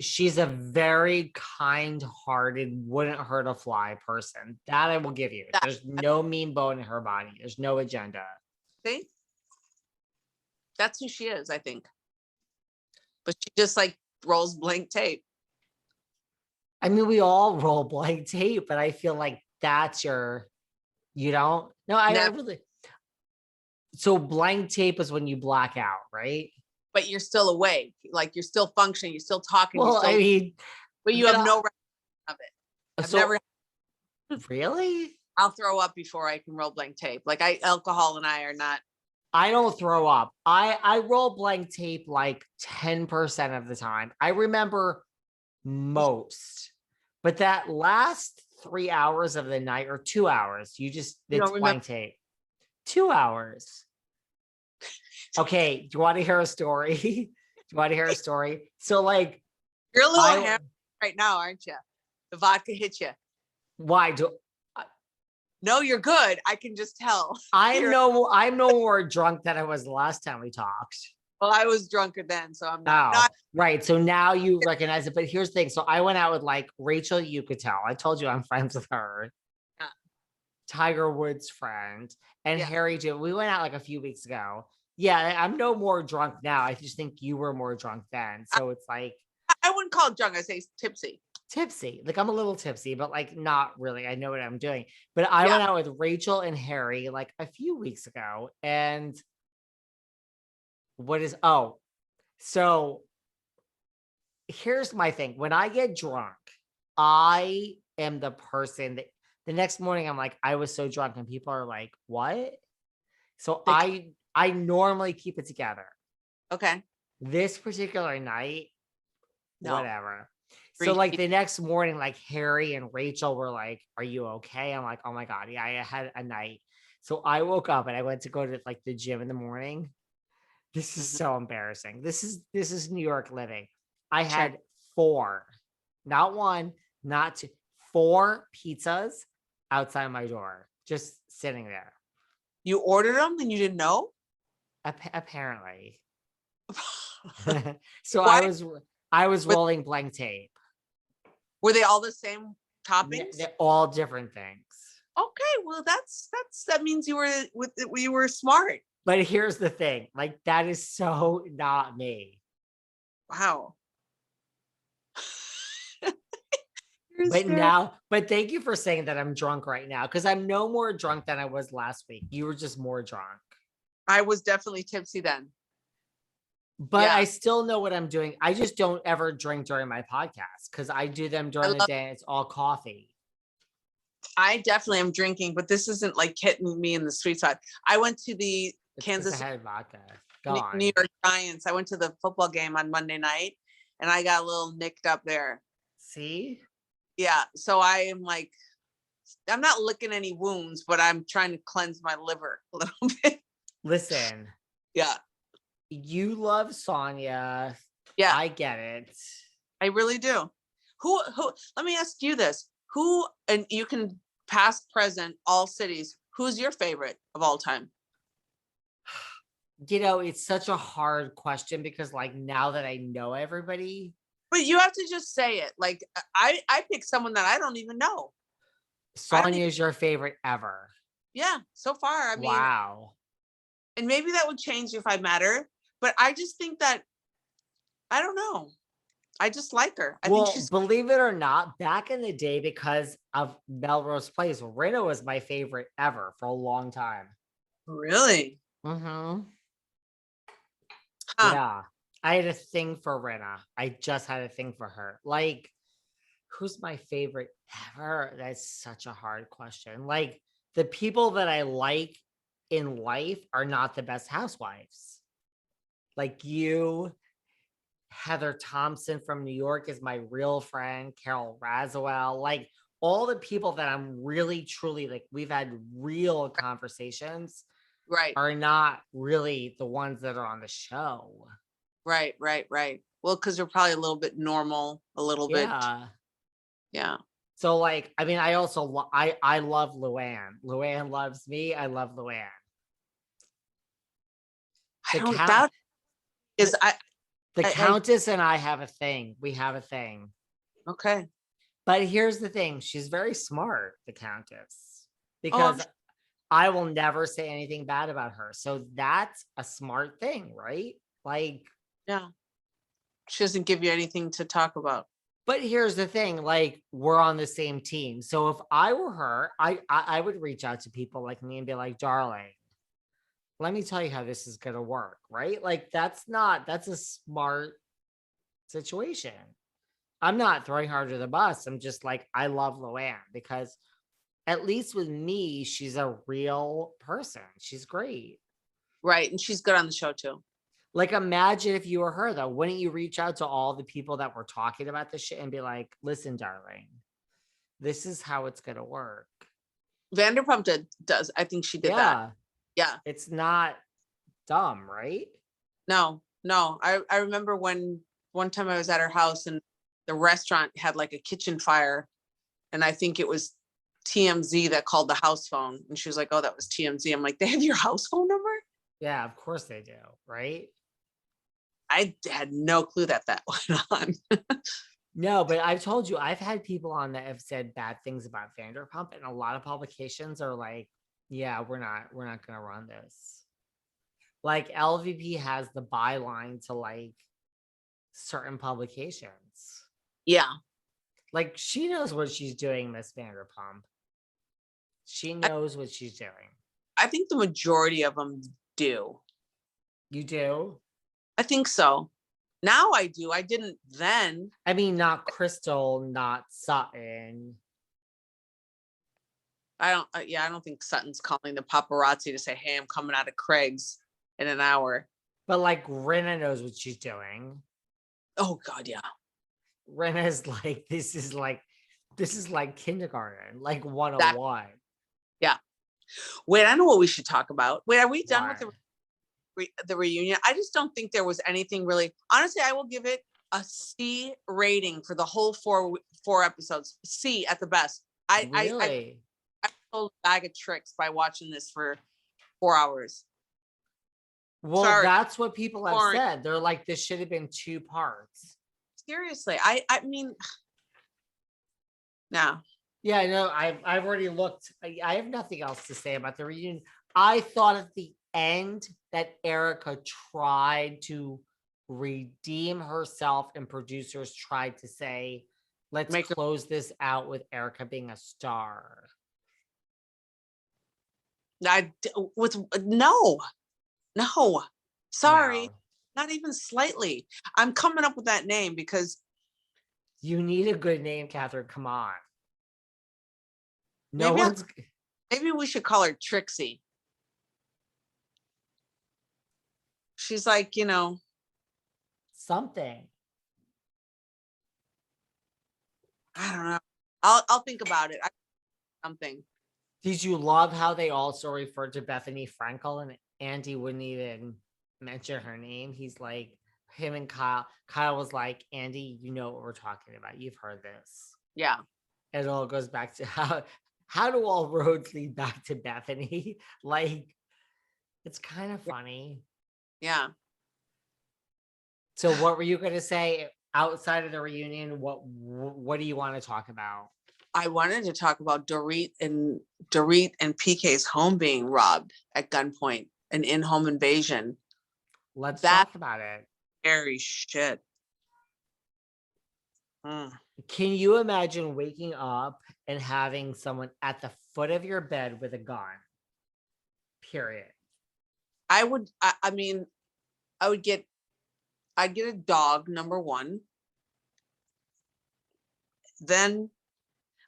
she's a very kind-hearted, wouldn't hurt a fly person. That I will give you. There's no mean bone in her body. There's no agenda. See? That's who she is, I think. But she just like rolls blank tape. I mean, we all roll blank tape, but I feel like that's you don't? No, I really. So blank tape is when you black out, right? But you're still awake. Like you're still functioning. You're still talking. Well, I mean. But you have no record of it. I've never. Really? I'll throw up before I can roll blank tape. Like alcohol and I are not. I don't throw up. I roll blank tape like 10% of the time. I remember most, but that last 3 hours of the night or 2 hours, it's blank tape. 2 hours. Okay, do you want to hear a story? Do you want to hear a story? So like, you're a little hammered right now, aren't you? The vodka hit you. Why No, you're good. I can just tell. I'm no more drunk than I was the last time we talked. Well, I was drunker then, so I'm not. Right. So now you recognize it. But here's the thing. So I went out with like Rachel Yucatel. I told you I'm friends with her. Yeah. Tiger Woods' friend. And Harry too. We went out like a few weeks ago. Yeah, I'm no more drunk now. I just think you were more drunk then. So it's like. I wouldn't call it drunk. I say tipsy. Tipsy. Like I'm a little tipsy, but like not really. I know what I'm doing. But I went out with Rachel and Harry like a few weeks ago. And so here's my thing. When I get drunk, I am the person that the next morning I'm like, I was so drunk, and people are like, what? So I normally keep it together. Okay. This particular night, whatever. So like the next morning, like Harry and Rachel were like, are you okay? I'm like, oh my God. Yeah, I had a night. So I woke up and I went to go to like the gym in the morning. This is so embarrassing. This is New York living. I had 4, not 1, not 2, 4 pizzas outside my door, just sitting there. You ordered them and you didn't know? Apparently. So I was rolling blank tape. Were they all the same toppings? They're all different things. Okay, well that means you were smart. But here's the thing, like that is so not me. Wow. But thank you for saying that I'm drunk right now, because I'm no more drunk than I was last week. You were just more drunk. I was definitely tipsy then. But I still know what I'm doing. I just don't ever drink during my podcast because I do them during the day. It's all coffee. I definitely am drinking, but this isn't like hitting me in the sweet spot. I went to the Kansas New York Giants. I went to the football game on Monday night and I got a little nicked up there. See? Yeah. So I am like, I'm not licking any wounds, but I'm trying to cleanse my liver a little bit. Listen. Yeah. You love Sonia. Yeah. I get it. I really do. Who, let me ask you this. Who, and you can past, present, all cities, who's your favorite of all time? You know, it's such a hard question because like now that I know everybody. But you have to just say it. Like I pick someone that I don't even know. Sonia is your favorite ever. Yeah, so far. I mean, wow. And maybe that would change if I met her, but I just think that, I don't know. I just like her. I think she's, believe it or not, back in the day, because of Melrose Place, Rinna was my favorite ever for a long time. Really? Mm-hmm. Huh. Yeah. I had a thing for Rinna. I just had a thing for her. Like, who's my favorite ever? That's such a hard question. Like, the people that I like in life are not the best housewives. Like you, Heather Thompson from New York is my real friend, Carol Razawell, like all the people that I'm really, truly like, we've had real conversations, right, are not really the ones that are on the show. Right. Well, because they're probably a little bit normal, a little bit. Yeah. So like, I mean, I also, I love Luann. Luann loves me. I love Luann. I don't doubt is The Countess and I have a thing. We have a thing. Okay. But here's the thing. She's very smart, the Countess, because I will never say anything bad about her. So that's a smart thing, right? Like, yeah. She doesn't give you anything to talk about. But here's the thing, like, we're on the same team. So if I were her, I would reach out to people like me and be like, darling, let me tell you how this is going to work, right? Like, that's a smart situation. I'm not throwing her under the bus. I'm just like, I love Luann because at least with me, she's a real person. She's great. Right. And she's good on the show too. Like, imagine if you were her, though. Wouldn't you reach out to all the people that were talking about this shit and be like, listen, darling, this is how it's going to work? Vanderpump does. I think she did that. Yeah. It's not dumb, right? No. I remember when one time I was at her house and the restaurant had like a kitchen fire. And I think it was TMZ that called the house phone. And she was like, oh, that was TMZ. I'm like, they have your house phone number? Yeah, of course they do. Right. I had no clue that went on. No, but I've told you, I've had people on that have said bad things about Vanderpump, and a lot of publications are like, yeah, we're not going to run this. Like, LVP has the byline to like certain publications. Yeah. Like, she knows what she's doing, Miss Vanderpump. She knows what she's doing. I think the majority of them do. You do? I think so. Now I do. I didn't then. I mean, not Crystal, not Sutton. I don't think Sutton's calling the paparazzi to say, hey, I'm coming out of Craig's in an hour. But like, Rinna knows what she's doing. Oh God, yeah. Rinna's like, this is like kindergarten, like 101. Yeah. Wait, I know what we should talk about. Wait, are we done with the reunion? I just don't think there was anything really. Honestly, I will give it a C rating for the whole four episodes. C at the best. I told a bag of tricks by watching this for 4 hours. Well, sorry. That's what people have said. They're like, this should have been 2 parts. Seriously, I mean, no. Yeah, no, I've already looked. I have nothing else to say about the reunion. I thought at the end that Erika tried to redeem herself, and producers tried to say, let's close this out with Erika being a star. No, sorry, no. Not even slightly. I'm coming up with that name because you need a good name, Kathryn. Come on. Maybe we should call her Trixie. She's like, something. I don't know. I'll think about it. Something. Did you love how they also referred to Bethany Frankel and Andy wouldn't even mention her name? He's like, him and Kyle. Kyle was like, Andy, you know what we're talking about. You've heard this. Yeah. It all goes back to how do all roads lead back to Bethany? Like, it's kind of funny. Yeah. So what were you going to say outside of the reunion? What do you want to talk about? I wanted to talk about Dorit and PK's home being robbed at gunpoint, an in-home invasion. Let's talk about it. Scary shit. Can you imagine waking up and having someone at the foot of your bed with a gun? Period. I'd get a dog, number one. Then,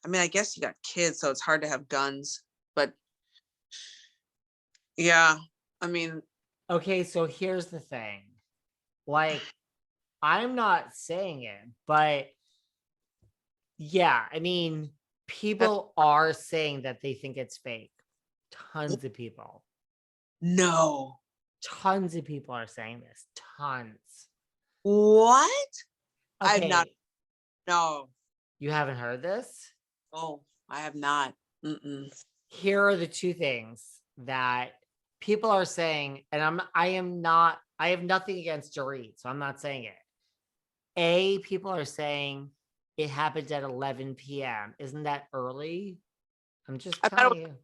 I guess you got kids, so it's hard to have guns, but yeah, okay, so here's the thing. Like, I'm not saying it, but yeah, people are saying that they think it's fake. Tons of people. No. Tons of people are saying this. Tons. What? Okay. I've not. No. You haven't heard this? Oh, I have not. Here are the 2 things that people are saying, and I'm I have nothing against Dorit, so I'm not saying it. People are saying it happened at 11 p.m. Isn't that early? I'm just telling you.